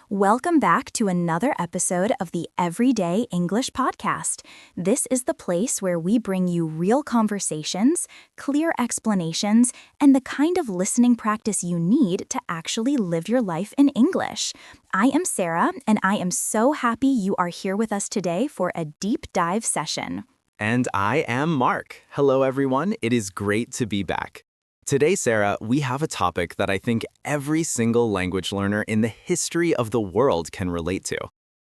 Welcome back to another episode of the Everyday English Podcast. This is the place where we bring you real conversations, clear explanations, and the kind of listening practice you need to actually live your life in English. I am Sarah, and I am so happy you are here with us today for a deep dive session. And I am Mark. Hello, everyone. It is great to be back. Today, Sarah, we have a topic that I think every single language learner in the history of the world can relate to.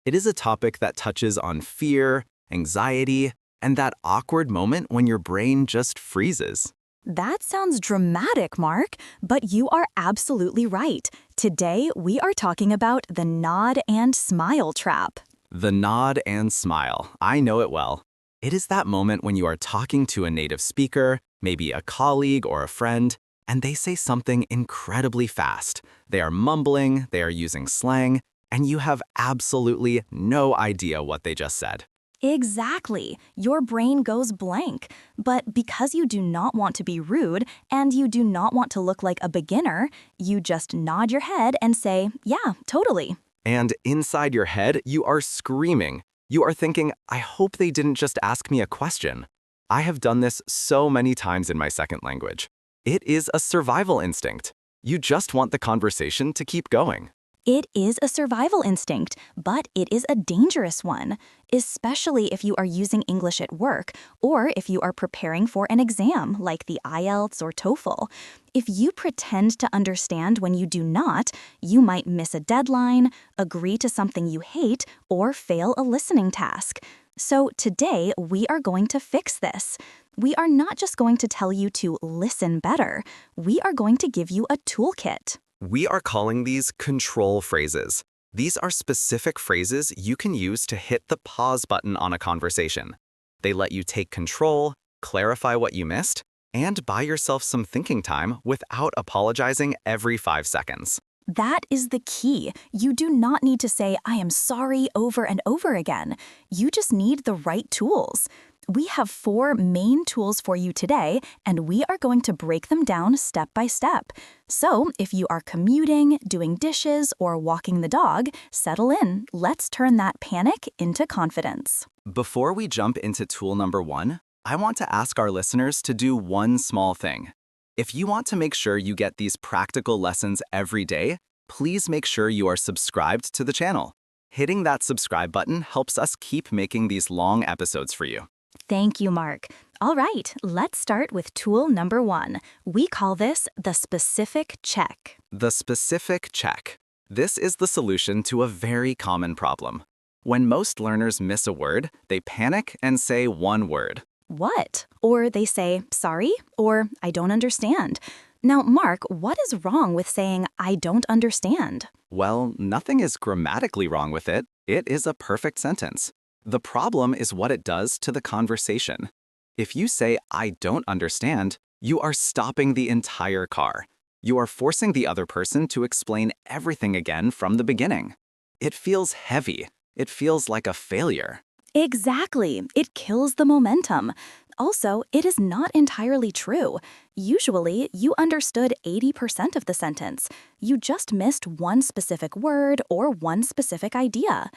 It is a topic that touches on fear, anxiety, and that awkward moment when your brain just freezes. That sounds dramatic, Mark, but you are absolutely right. Today, we are talking about the nod and smile trap. The nod and smile. I know it well. It is that moment when you are talking to a native speaker, maybe a colleague or a friend, and they say something incredibly fast. They are mumbling, they are using slang, and you have absolutely no idea what they just said. Exactly. Your brain goes blank. But because you do not want to be rude and you do not want to look like a beginner, you just nod your head and say, yeah, totally. And inside your head, you are screaming. You are thinking, I hope they didn't just ask me a question. I have done this so many times in my second language. It is a survival instinct. You just want the conversation to keep going. It is a survival instinct, but it is a dangerous one, especially if you are using English at work or if you are preparing for an exam like the IELTS or TOEFL. If you pretend to understand when you do not, you might miss a deadline, agree to something you hate, or fail a listening task. So today, we are going to fix this. We are not just going to tell you to listen better. We are going to give you a toolkit. We are calling these control phrases. These are specific phrases you can use to hit the pause button on a conversation. They let you take control, clarify what you missed, and buy yourself some thinking time without apologizing every 5 seconds. That is the key. You do not need to say, I am sorry over and over again. You just need the right tools. We have 4 main tools for you today, and we are going to break them down step by step. So if you are commuting, doing dishes, or walking the dog, settle in. Let's turn that panic into confidence. Before we jump into tool number 1, I want to ask our listeners to do one small thing. If you want to make sure you get these practical lessons every day, please make sure you are subscribed to the channel. Hitting that subscribe button helps us keep making these long episodes for you. Thank you, Mark. All right, let's start with tool number 1. We call this the specific check. The specific check. This is the solution to a very common problem. When most learners miss a word, they panic and say one word. What? Or they say, sorry, or I don't understand. Now, Mark, what is wrong with saying, I don't understand? Well, nothing is grammatically wrong with it. It is a perfect sentence. The problem is what it does to the conversation. If you say, I don't understand, you are stopping the entire car. You are forcing the other person to explain everything again from the beginning. It feels heavy. It feels like a failure. Exactly. It kills the momentum. Also, it is not entirely true. Usually, you understood 80% of the sentence. You just missed one specific word or one specific idea.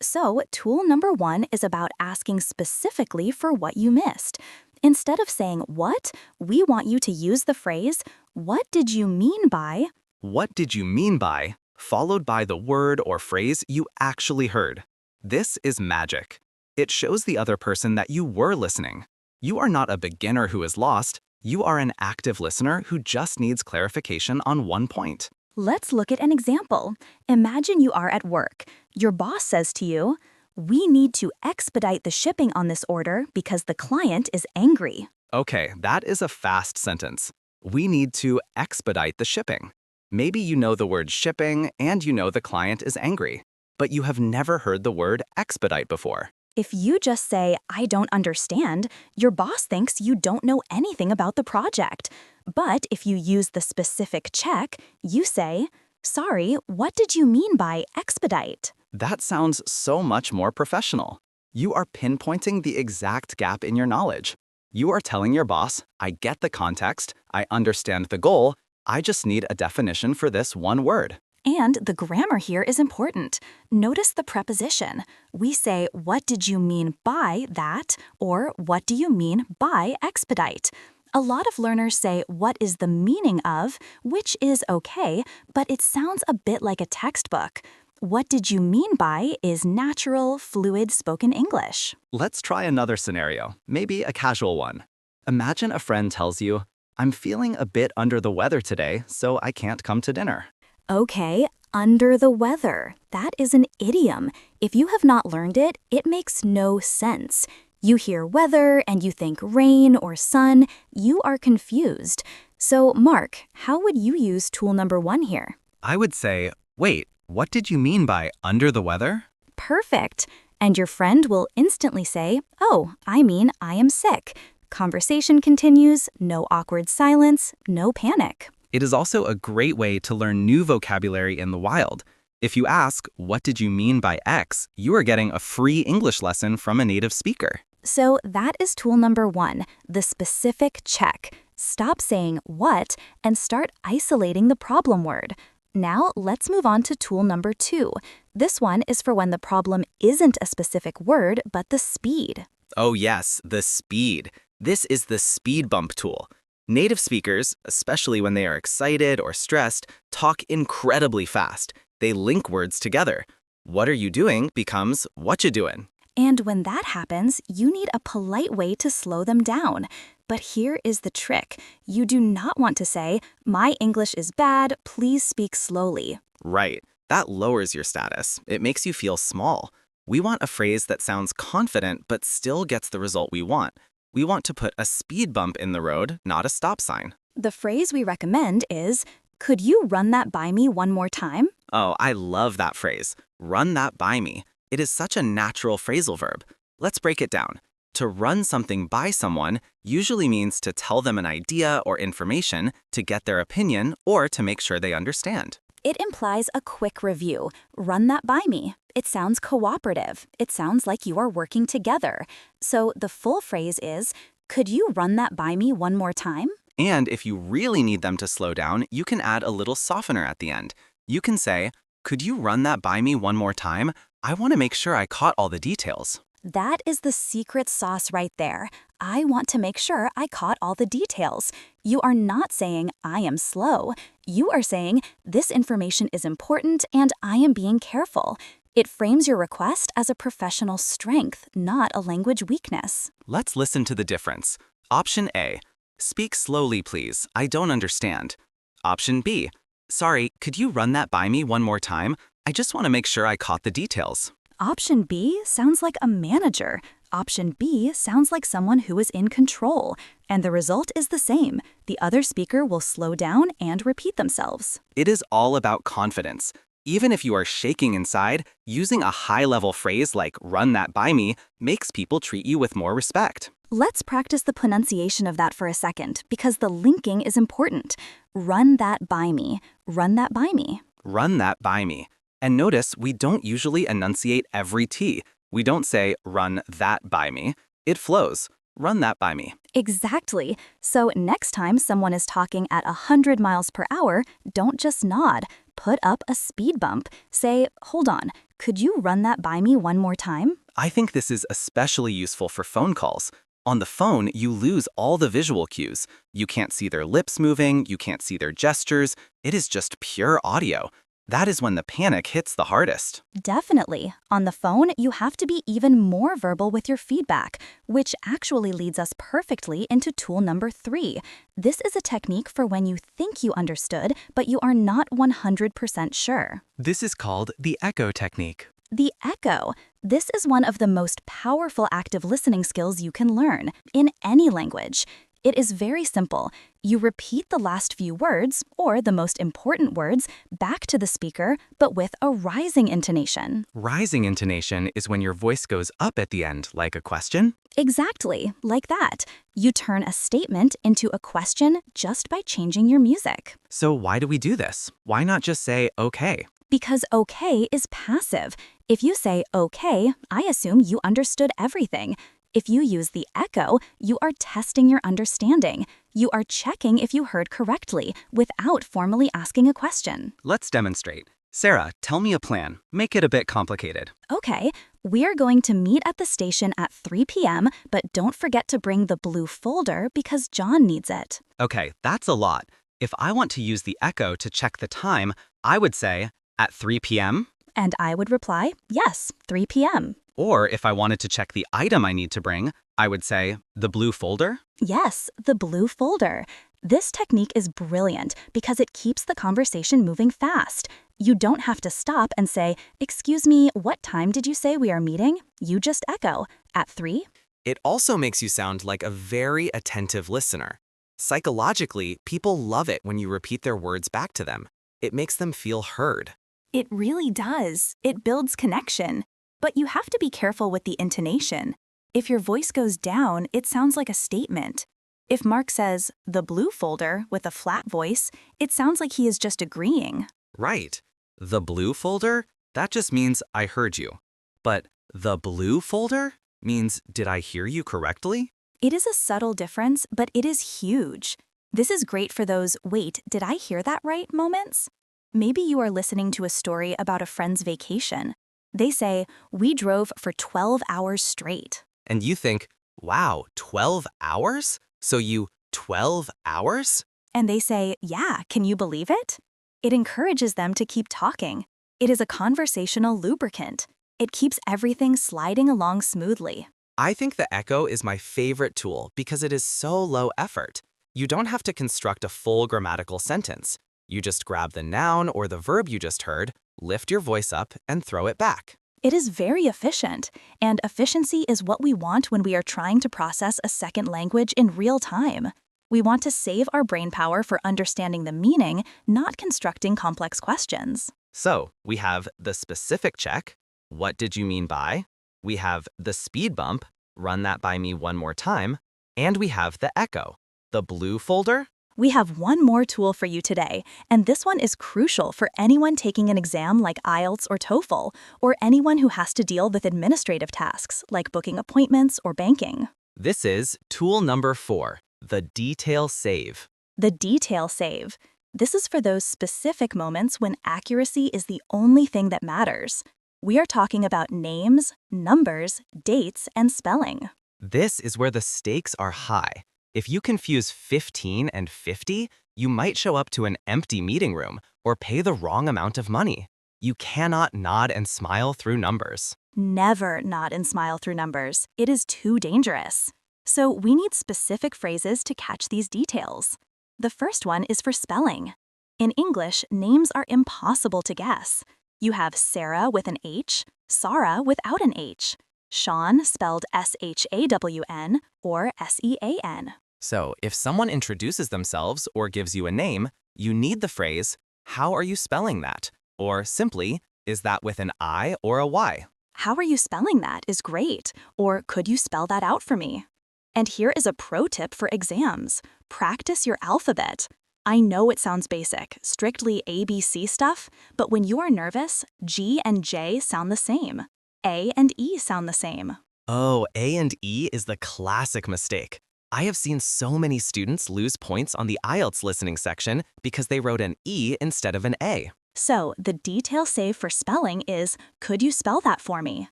So, tool number 1 is about asking specifically for what you missed. Instead of saying what, we want you to use the phrase, what did you mean by? What did you mean by? Followed by the word or phrase you actually heard. This is magic. It shows the other person that you were listening. You are not a beginner who is lost. You are an active listener who just needs clarification on one point. Let's look at an example. Imagine you are at work. Your boss says to you, we need to expedite the shipping on this order because the client is angry. Okay, that is a fast sentence. We need to expedite the shipping. Maybe you know the word shipping and you know the client is angry, but you have never heard the word expedite before. If you just say, I don't understand, your boss thinks you don't know anything about the project. But if you use the specific check, you say, sorry, what did you mean by expedite? That sounds so much more professional. You are pinpointing the exact gap in your knowledge. You are telling your boss, I get the context, I understand the goal, I just need a definition for this one word. And the grammar here is important. Notice the preposition. We say, what did you mean by that? Or what do you mean by expedite? A lot of learners say, what is the meaning of, which is okay, but it sounds a bit like a textbook. What did you mean by is natural, fluid spoken English. Let's try another scenario, maybe a casual one. Imagine a friend tells you, I'm feeling a bit under the weather today, so I can't come to dinner. Okay, under the weather. That is an idiom. If you have not learned it, it makes no sense. You hear weather and you think rain or sun, you are confused. So, Mark, how would you use tool number 1 here? I would say, wait, what did you mean by under the weather? Perfect. And your friend will instantly say, oh, I mean I am sick. Conversation continues, no awkward silence, no panic. It is also a great way to learn new vocabulary in the wild. If you ask, what did you mean by X, you are getting a free English lesson from a native speaker. So that is tool number 1, the specific check. Stop saying what and start isolating the problem word. Now let's move on to tool number 2. This one is for when the problem isn't a specific word, but the speed. Oh yes, the speed. This is the speed bump tool. Native speakers, especially when they are excited or stressed, talk incredibly fast. They link words together. What are you doing becomes what you doing. And when that happens, you need a polite way to slow them down. But here is the trick. You do not want to say, my English is bad, please speak slowly. Right. That lowers your status. It makes you feel small. We want a phrase that sounds confident but still gets the result we want. We want to put a speed bump in the road, not a stop sign. The phrase we recommend is, could you run that by me one more time? Oh, I love that phrase. Run that by me. It is such a natural phrasal verb. Let's break it down. To run something by someone usually means to tell them an idea or information, to get their opinion, or to make sure they understand. It implies a quick review. Run that by me. It sounds cooperative. It sounds like you are working together. So the full phrase is, could you run that by me one more time? And if you really need them to slow down, you can add a little softener at the end. You can say, could you run that by me one more time? I want to make sure I caught all the details. That is the secret sauce right there. I want to make sure I caught all the details. You are not saying, I am slow. You are saying, this information is important and I am being careful. It frames your request as a professional strength, not a language weakness. Let's listen to the difference. Option A, speak slowly please, I don't understand. Option B, sorry, could you run that by me one more time? I just want to make sure I caught the details. Option B sounds like a manager. Option B sounds like someone who is in control. And the result is the same. The other speaker will slow down and repeat themselves. It is all about confidence. Even if you are shaking inside, using a high-level phrase like run that by me makes people treat you with more respect. Let's practice the pronunciation of that for a second, because the linking is important. Run that by me. Run that by me. Run that by me. And notice we don't usually enunciate every T. We don't say run that by me. It flows. Run that by me. Exactly. So next time someone is talking at 100 miles per hour, don't just nod. Put up a speed bump. Say, hold on, could you run that by me one more time? I think this is especially useful for phone calls. On the phone, you lose all the visual cues. You can't see their lips moving, you can't see their gestures. It is just pure audio. That is when the panic hits the hardest. Definitely. On the phone, you have to be even more verbal with your feedback, which actually leads us perfectly into tool number 3. This is a technique for when you think you understood, but you are not 100% sure. This is called the echo technique. The echo. This is one of the most powerful active listening skills you can learn in any language. It is very simple. You repeat the last few words, or the most important words, back to the speaker, but with a rising intonation. Rising intonation is when your voice goes up at the end, like a question. Exactly, like that. You turn a statement into a question just by changing your music. So why do we do this? Why not just say, okay? Because okay is passive. If you say okay, I assume you understood everything. If you use the echo, you are testing your understanding. You are checking if you heard correctly without formally asking a question. Let's demonstrate. Sarah, tell me a plan. Make it a bit complicated. Okay, we are going to meet at the station at 3 p.m., but don't forget to bring the blue folder because John needs it. Okay, that's a lot. If I want to use the echo to check the time, I would say, at 3 p.m. And I would reply, yes, 3 p.m. Or if I wanted to check the item I need to bring, I would say, the blue folder. Yes, the blue folder. This technique is brilliant because it keeps the conversation moving fast. You don't have to stop and say, excuse me, what time did you say we are meeting? You just echo, at 3? It also makes you sound like a very attentive listener. Psychologically, people love it when you repeat their words back to them. It makes them feel heard. It really does. It builds connection. But you have to be careful with the intonation. If your voice goes down, it sounds like a statement. If Mark says, the blue folder, with a flat voice, it sounds like he is just agreeing. Right. The blue folder? That just means I heard you. But the blue folder means did I hear you correctly? It is a subtle difference, but it is huge. This is great for those, wait, did I hear that right moments? Maybe you are listening to a story about a friend's vacation. They say, we drove for 12 hours straight. And you think, wow, 12 hours? So you 12 hours? And they say, yeah, can you believe it? It encourages them to keep talking. It is a conversational lubricant. It keeps everything sliding along smoothly. I think the echo is my favorite tool because it is so low effort. You don't have to construct a full grammatical sentence. You just grab the noun or the verb you just heard, lift your voice up, and throw it back. It is very efficient, and efficiency is what we want when we are trying to process a second language in real time. We want to save our brain power for understanding the meaning, not constructing complex questions. So, we have the specific check, what did you mean by? We have the speed bump, run that by me one more time, and we have the echo, the blue folder. We have one more tool for you today, and this one is crucial for anyone taking an exam like IELTS or TOEFL, or anyone who has to deal with administrative tasks like booking appointments or banking. This is tool number 4, the detail save. The detail save. This is for those specific moments when accuracy is the only thing that matters. We are talking about names, numbers, dates, and spelling. This is where the stakes are high. If you confuse 15 and 50, you might show up to an empty meeting room or pay the wrong amount of money. You cannot nod and smile through numbers. Never nod and smile through numbers. It is too dangerous. So we need specific phrases to catch these details. The first one is for spelling. In English, names are impossible to guess. You have Sarah with an H, Sarah without an H, Sean spelled S-H-A-W-N or S-E-A-N. So, if someone introduces themselves or gives you a name, you need the phrase, how are you spelling that? Or simply, is that with an I or a Y? How are you spelling that is great, or could you spell that out for me? And here is a pro tip for exams. Practice your alphabet. I know it sounds basic, strictly ABC stuff, but when you are nervous, G and J sound the same. A and E sound the same. Oh, A and E is the classic mistake. I have seen so many students lose points on the IELTS listening section because they wrote an E instead of an A. So the detail save for spelling is, could you spell that for me?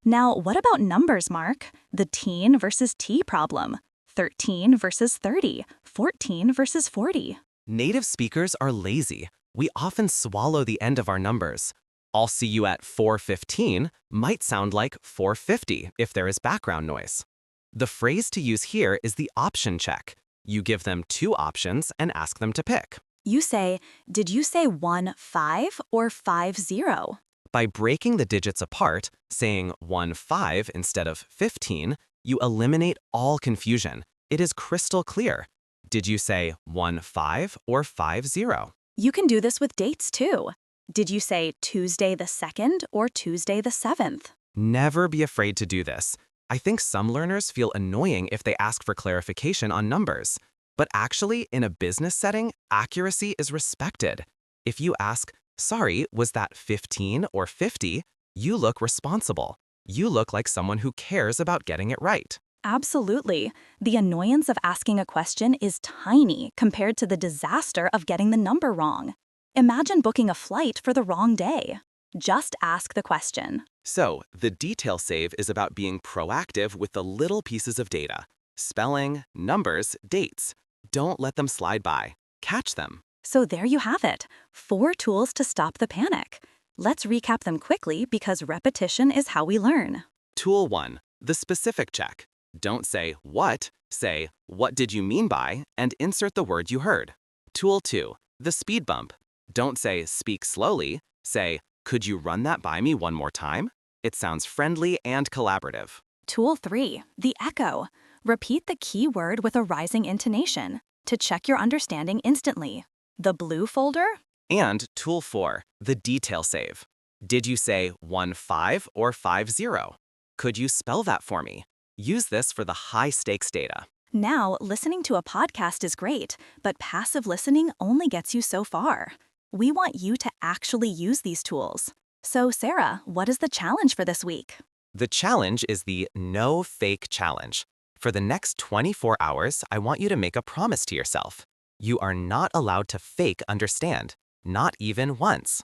Now, what about numbers, Mark? The teen versus T problem. 13 versus 30, 14 versus 40. Native speakers are lazy. We often swallow the end of our numbers. I'll see you at 4:15 might sound like 4:50 if there is background noise. The phrase to use here is the option check. You give them 2 options and ask them to pick. You say, did you say 1-5 or 5-0? By breaking the digits apart, saying 1-5 instead of 15, you eliminate all confusion. It is crystal clear. Did you say 1-5 or 5-0? You can do this with dates too. Did you say Tuesday the 2nd or Tuesday the 7th? Never be afraid to do this. I think some learners feel annoying if they ask for clarification on numbers. But actually, in a business setting, accuracy is respected. If you ask, sorry, was that 15 or 50? You look responsible. You look like someone who cares about getting it right. Absolutely. The annoyance of asking a question is tiny compared to the disaster of getting the number wrong. Imagine booking a flight for the wrong day. Just ask the question. So, the detail save is about being proactive with the little pieces of data. Spelling, numbers, dates. Don't let them slide by. Catch them. So there you have it, 4 tools to stop the panic. Let's recap them quickly because repetition is how we learn. Tool 1. The specific check. Don't say what, say what did you mean by, and insert the word you heard. Tool 2. The speed bump. Don't say speak slowly, say could you run that by me one more time? It sounds friendly and collaborative. Tool 3. The echo. Repeat the key word with a rising intonation to check your understanding instantly. The blue folder? And tool 4. The detail save. Did you say 1-5 or 5-0? Could you spell that for me? Use this for the high-stakes data. Now, listening to a podcast is great, but passive listening only gets you so far. We want you to actually use these tools. So, Sarah, what is the challenge for this week? The challenge is the No Fake Challenge. For the next 24 hours, I want you to make a promise to yourself. You are not allowed to fake understand, not even once.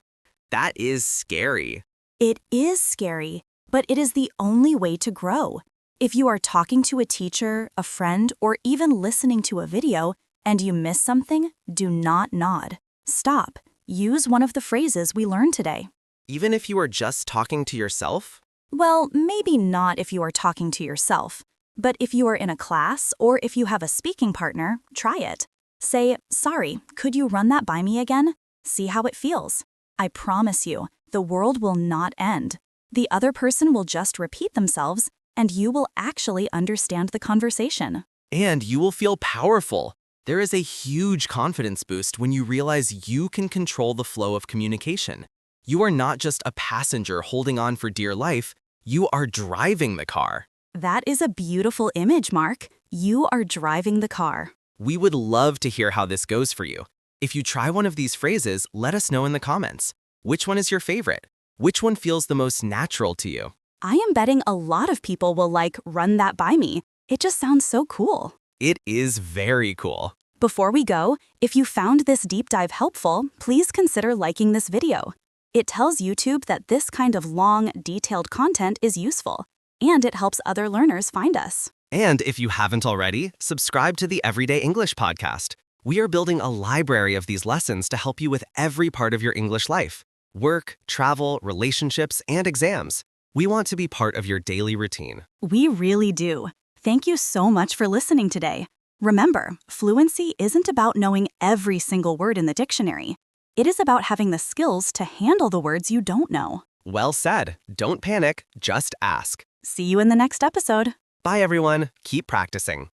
That is scary. It is scary, but it is the only way to grow. If you are talking to a teacher, a friend, or even listening to a video, and you miss something, do not nod. Stop. Use one of the phrases we learned today. Even if you are just talking to yourself? Well, maybe not if you are talking to yourself. But if you are in a class or if you have a speaking partner, try it. Say, sorry, could you run that by me again? See how it feels. I promise you, the world will not end. The other person will just repeat themselves, and you will actually understand the conversation. And you will feel powerful. There is a huge confidence boost when you realize you can control the flow of communication. You are not just a passenger holding on for dear life, you are driving the car. That is a beautiful image, Mark. You are driving the car. We would love to hear how this goes for you. If you try one of these phrases, let us know in the comments. Which one is your favorite? Which one feels the most natural to you? I am betting a lot of people will run that by me. It just sounds so cool. It is very cool. Before we go, if you found this deep dive helpful, please consider liking this video. It tells YouTube that this kind of long, detailed content is useful, and it helps other learners find us. And if you haven't already, subscribe to the Everyday English podcast. We are building a library of these lessons to help you with every part of your English life: work, travel, relationships, and exams. We want to be part of your daily routine. We really do. Thank you so much for listening today. Remember, fluency isn't about knowing every single word in the dictionary. It is about having the skills to handle the words you don't know. Well said. Don't panic, just ask. See you in the next episode. Bye everyone. Keep practicing.